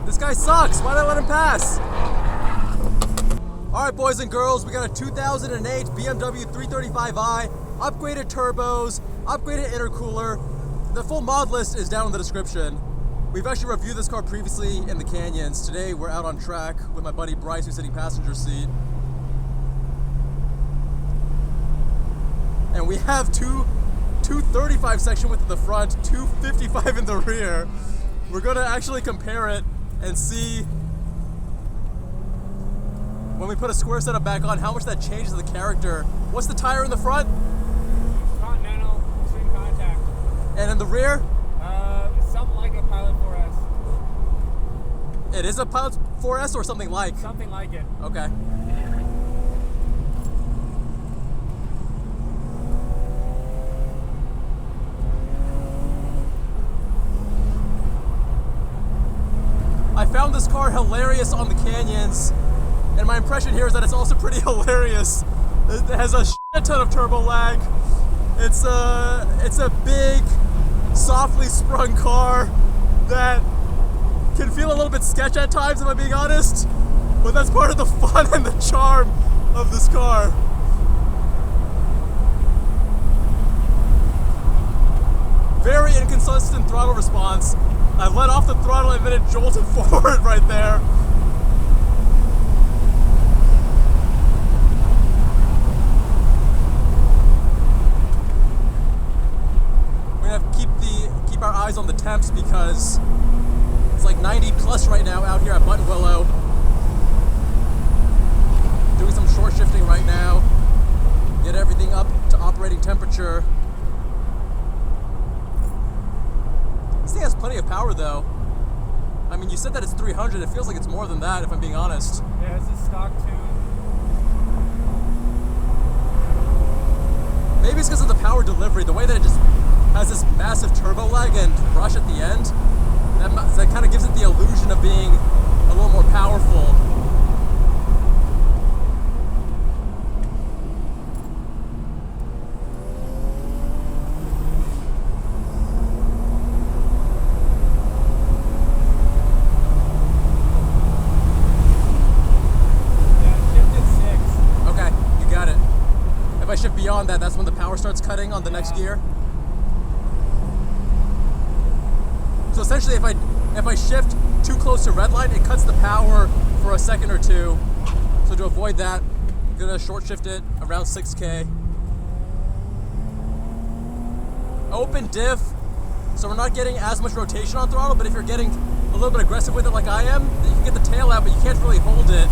This guy sucks. Why did I let him pass? Alright, boys and girls, we got a 2008 BMW 335i, upgraded turbos, upgraded intercooler. The full mod list is down in the description. We've actually reviewed this car previously in the canyons. Today we're out on track with my buddy Bryce, who's sitting passenger seat. And we have two 35 section width in the front, 255 in the rear. We're gonna actually compare it and see when we put a square setup back on how much that changes the character. What's the tire in the front? Continental, extreme contact. And in the rear? Something like a Pilot 4S. It is a Pilot 4S or something like? Something like it. Okay. I found this car hilarious on the canyons, and my impression here is that it's also pretty hilarious. It has a shit ton of turbo lag. It's a big, softly sprung car that can feel a little bit sketch at times, if I'm being honest, but that's part of the fun and the charm of this car. Very inconsistent throttle response. I let off the throttle and then it jolted forward right there. We're gonna have to keep our eyes on the temps because it's like 90 plus right now out here at Button Willow. Doing some short shifting right now. Get everything up to operating temperature. This thing has plenty of power though. I mean, you said that it's 300, it feels like it's more than that if I'm being honest. Yeah, it's a stock tune. Maybe it's because of the power delivery, the way that it just has this massive turbo lag and rush at the end. That kind of gives it the illusion of being a little more powerful. If I shift beyond that, that's when the power starts cutting on the next gear. So essentially, if I shift too close to red line, it cuts the power for a second or two. So to avoid that, I'm gonna short shift it around 6K. Open diff, so we're not getting as much rotation on throttle, but if you're getting a little bit aggressive with it like I am, then you can get the tail out, but you can't really hold it.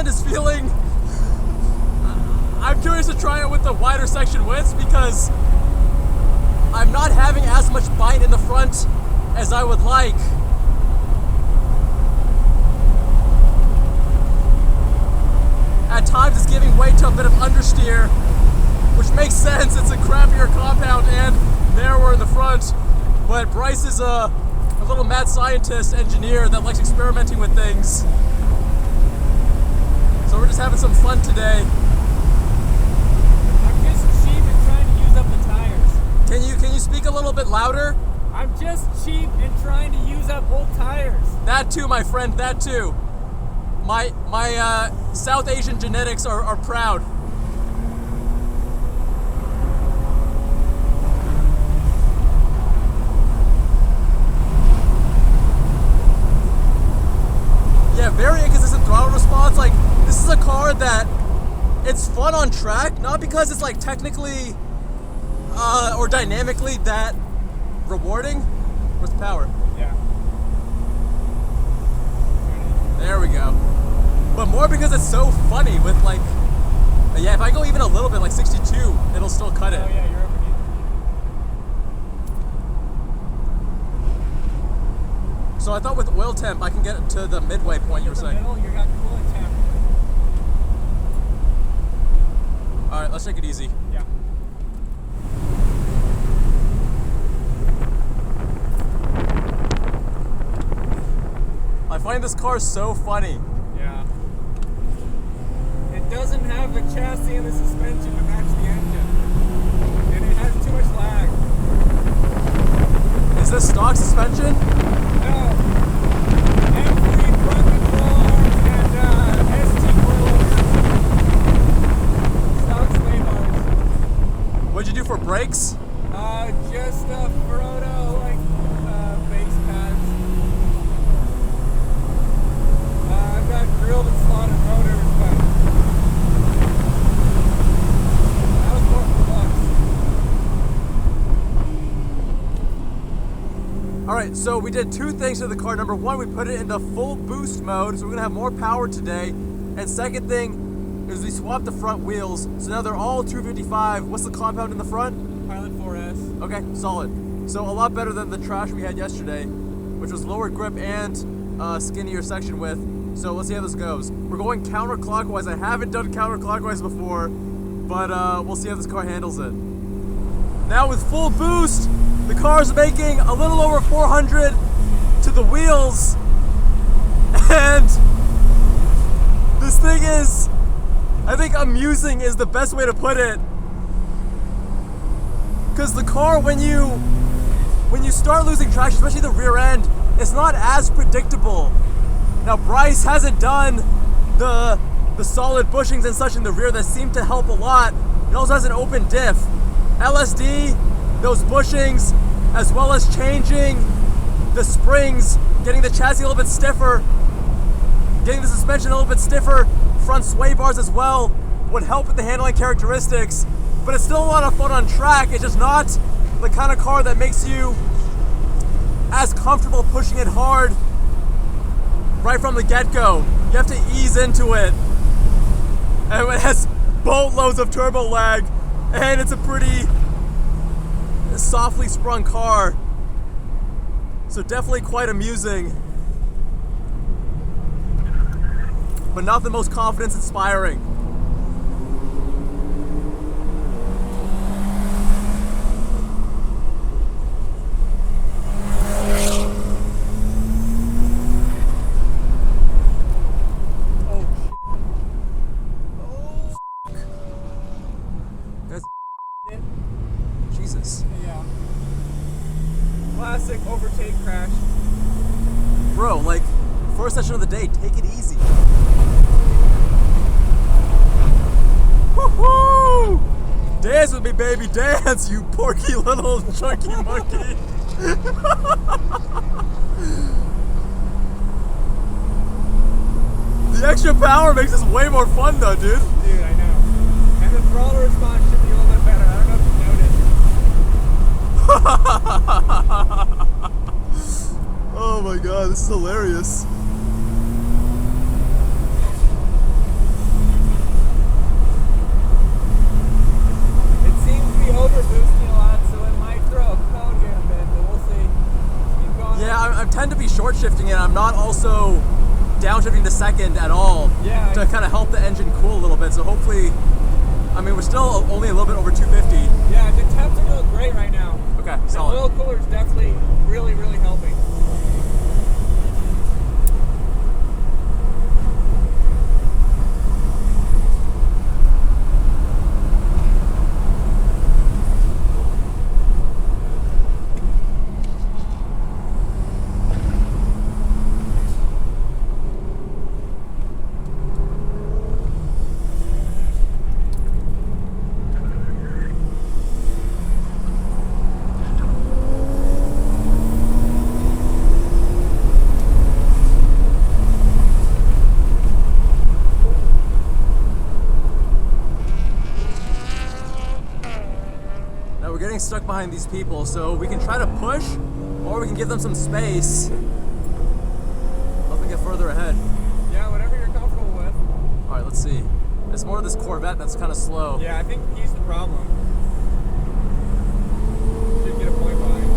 Is feeling, I'm curious to try it with the wider section widths because I'm not having as much bite in the front as I would like. At times it's giving way to a bit of understeer, which makes sense. It's a crappier compound and narrower in the front, but Bryce is a little mad scientist engineer that likes experimenting with things. So we're just having some fun today. I'm just cheap and trying to use up the tires. Can you speak a little bit louder? I'm just cheap and trying to use up old tires. That too, my friend, that too. My South Asian genetics are proud. Yeah, very inconsistent throttle response. Like, this is a car that it's fun on track, not because it's like technically or dynamically that rewarding. Where's the power? Yeah. There we go. But more because it's so funny with like, yeah, if I go even a little bit, like 62, it'll still cut it. Oh yeah, you're underneath. So So I thought with oil temp I can get to the midway point you were saying. Middle, you got coolant temp. All right, let's take it easy. Yeah. I find this car so funny. Yeah. It doesn't have the chassis and the suspension to match the engine. And it has too much lag. Is this stock suspension? No. M3 front control arms and ST coilovers. Stock sway bars. What'd you do for brakes? Just Ferodo, like, base pads. I've got grilled and slotted rotors, but that was more for looks. All right, so we did two things to the car. Number one, we put it into full boost mode, so we're gonna have more power today. And second thing is we swapped the front wheels, so now they're all 255. What's the compound in the front? Pilot 4S. Okay, solid. So a lot better than the trash we had yesterday, which was lower grip and skinnier section width. So let's see how this goes. We're going counterclockwise. I haven't done counterclockwise before, but we'll see how this car handles it. Now with full boost, the car's making a little over 400 to the wheels, and this thing is, I think amusing is the best way to put it. Because the car, when you start losing traction, especially the rear end, it's not as predictable. Now Bryce hasn't done the solid bushings and such in the rear that seem to help a lot. It also has an open diff. LSD, those bushings, as well as changing the springs, getting the chassis a little bit stiffer, getting the suspension a little bit stiffer, front sway bars as well, would help with the handling characteristics. But it's still a lot of fun on track. It's just not the kind of car that makes you as comfortable pushing it hard right from the get-go. You have to ease into it. And it has boatloads of turbo lag, and it's a pretty softly sprung car. So definitely quite amusing, but not the most confidence inspiring. Jesus. Yeah. Classic overtake crash. Bro, like, first session of the day, take it easy. Woohoo! Dance with me, baby, dance, you porky little chunky monkey. The extra power makes this way more fun though, dude. Dude, I know. And the throttle response should be a little bit better. I don't know if you noticed. Oh my god, this is hilarious. It seems to be over boosting a lot, so it might throw a cone here in a bit, but we'll see. Keep going. Yeah, I tend to be short shifting it. I'm not also downshifting to second at all, Yeah, to kind of help the engine cool a little bit. So hopefully, I mean, we're still only a little bit over 250. Yeah, the temps are doing great right now. Okay, The solid. oil cooler is definitely really, really helping. Stuck behind these people, so we can try to push or we can give them some space. Help them get further ahead. Yeah, whatever you're comfortable with. Alright, let's see. It's more of this Corvette that's kind of slow. Yeah, I think he's the problem. Should get a point behind.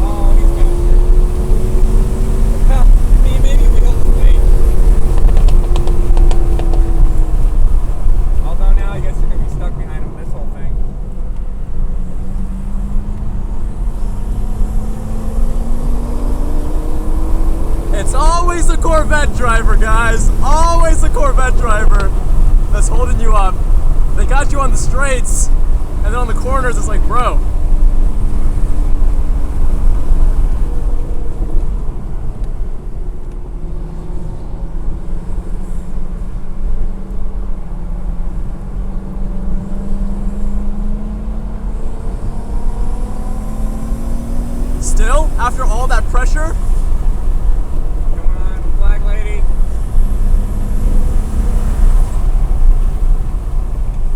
Oh, he's faster. always the Corvette driver, guys. Always the Corvette driver that's holding you up. They got you on the straights, and then on the corners, it's like, bro. Still, after all that pressure, Come on, flag lady.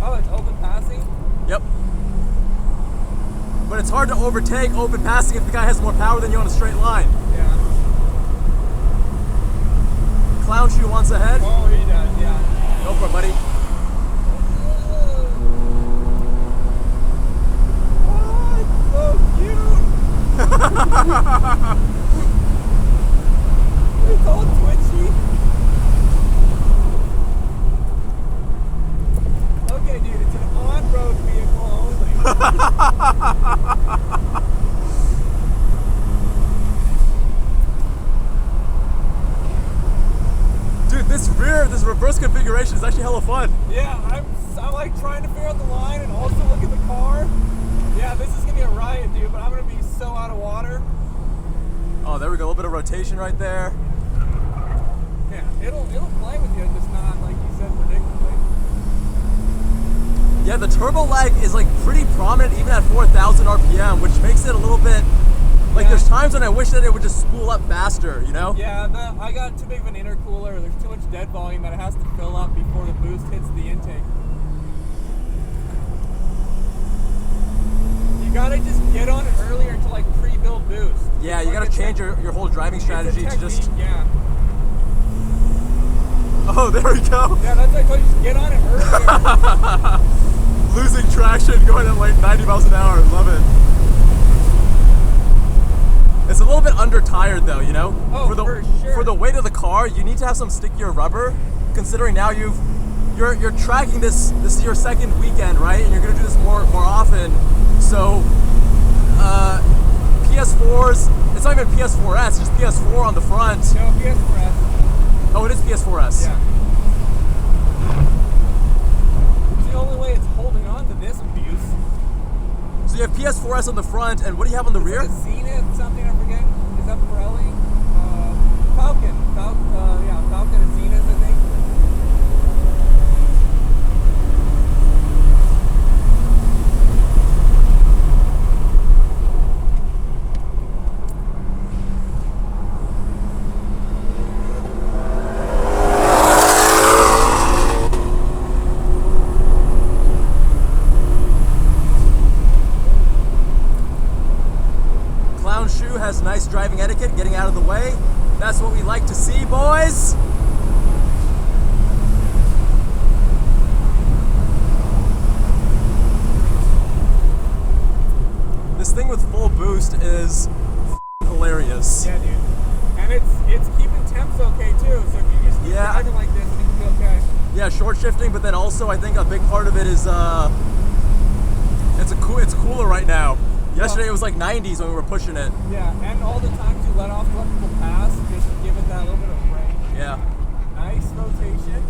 Oh, it's open passing? yep. But it's hard to overtake open passing if the guy has more power than you on a straight line. Yeah. Clown shoe wants ahead. Oh, he does, yeah. Go for it, buddy. Oh, it's so cute. It's all twitchy. Okay, dude, it's an on-road vehicle only. Dude, this reverse configuration is actually hella fun. Yeah, I'm like trying to figure out the line and also look at the car. Yeah, this is gonna be a riot, dude, but I'm gonna be so out of water. Oh, there we go, a little bit of rotation right there. Yeah, it'll play with you, just not like you said predictably. Yeah, the turbo lag is like pretty prominent even at 4,000 RPM, which makes it a little bit, like Yeah. there's times when I wish that it would just spool up faster, you know? Yeah, I got too big of an intercooler. There's too much dead volume that it has to fill up before the boost hits the intake. You gotta just get on it earlier to like pre-build boost. Yeah, It's you like gotta a change your whole driving it's a strategy to just, technique, yeah. oh, there we go. Yeah, that's why I told you, just get on it earlier. Losing traction, going at like 90 miles an hour, love it. It's a little bit under-tired though, you know? Oh, for sure. For the weight of the car, you need to have some stickier rubber, considering now you're tracking this is your second weekend, right? And you're gonna do this more often. So PS4s, it's not even PS4S, it's just PS4 on the front. No, PS4S. Oh, it is PS4S. Yeah. It's the only way it's holding on to this abuse. So you have PS4S on the front, and what do you have on the rear? It's like a Zenith, something I forget. Is that Pirelli? Falken. Yeah, Falken and Zenith, I think. Clown shoe has nice driving etiquette, getting out of the way. That's what we like to see, boys. This thing with full boost is hilarious. Yeah, dude. And it's keeping temps okay too. So if you just keep Yeah. driving like this, it can be okay. Yeah, short shifting, but then also I think a big part of it is it's cooler right now. Yesterday it was like 90s when we were pushing it. Yeah, and all the times you let off electrical pass, just give it that little bit of range. Yeah. Nice rotation.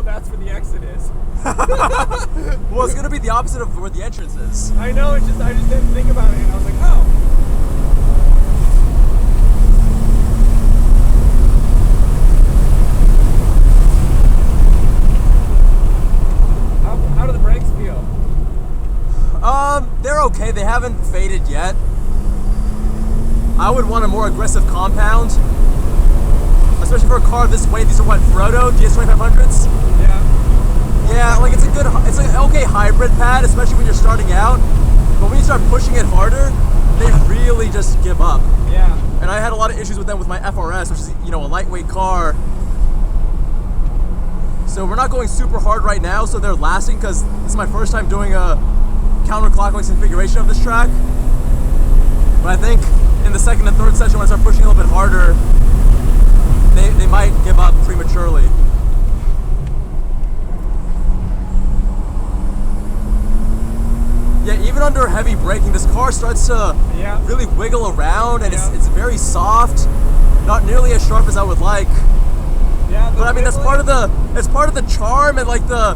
That's where the exit is. Well, it's gonna be the opposite of where the entrance is. I know, I just didn't think about it, and I was like, oh. How do the brakes feel? They're okay. They haven't faded yet. I would want a more aggressive compound, especially for a car this weight. These are what, Ferodo DS2500s? Yeah. Yeah, like it's an okay hybrid pad, especially when you're starting out. But when you start pushing it harder, they really just give up. Yeah. And I had a lot of issues with them with my FRS, which is, you know, a lightweight car. So we're not going super hard right now, so they're lasting, because this is my first time doing a counterclockwise configuration of this track. But I think in the second and third session, when I start pushing a little bit harder, they might give up prematurely. Yeah, even under heavy braking, this car starts to really wiggle around, and it's very soft, not nearly as sharp as I would like. Yeah, but I mean that's part of the charm and like the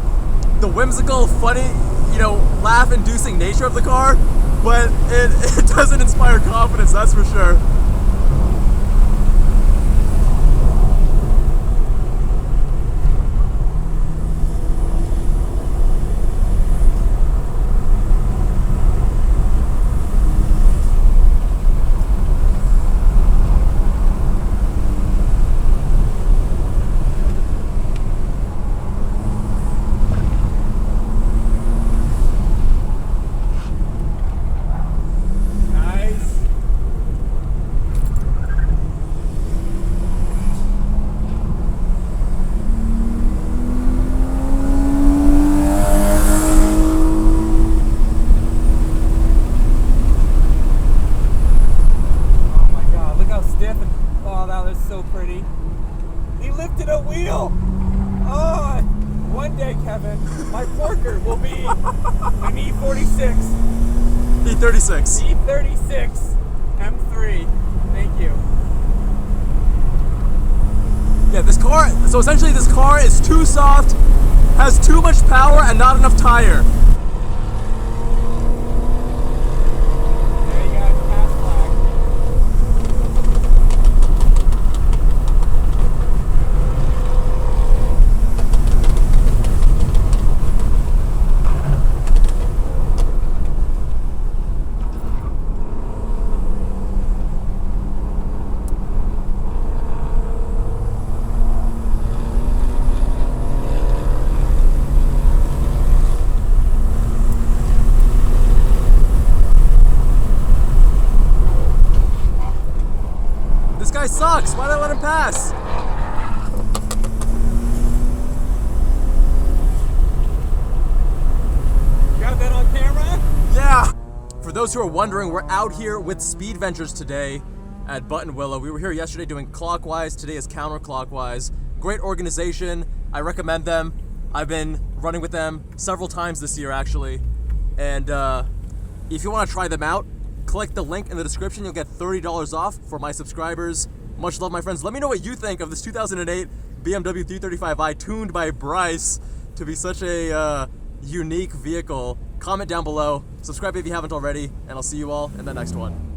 whimsical, funny, you know, laugh-inducing nature of the car. But it doesn't inspire confidence, that's for sure. E36 M3. Thank you. Yeah, this car, so essentially this car is too soft, has too much power, and not enough tire. There you got pass flag. This guy sucks. Why did I let him pass? Got that on camera? Yeah. For those who are wondering, we're out here with Speed Ventures today at Button Willow. We were here yesterday doing clockwise. Today is counterclockwise. Great organization. I recommend them. I've been running with them several times this year, actually. And if you want to try them out, click the link in the description. You'll get $30 off for my subscribers. Much love, my friends. Let me know what you think of this 2008 BMW 335i tuned by Bryce to be such a unique vehicle. Comment down below. Subscribe if you haven't already, and I'll see you all in the next one.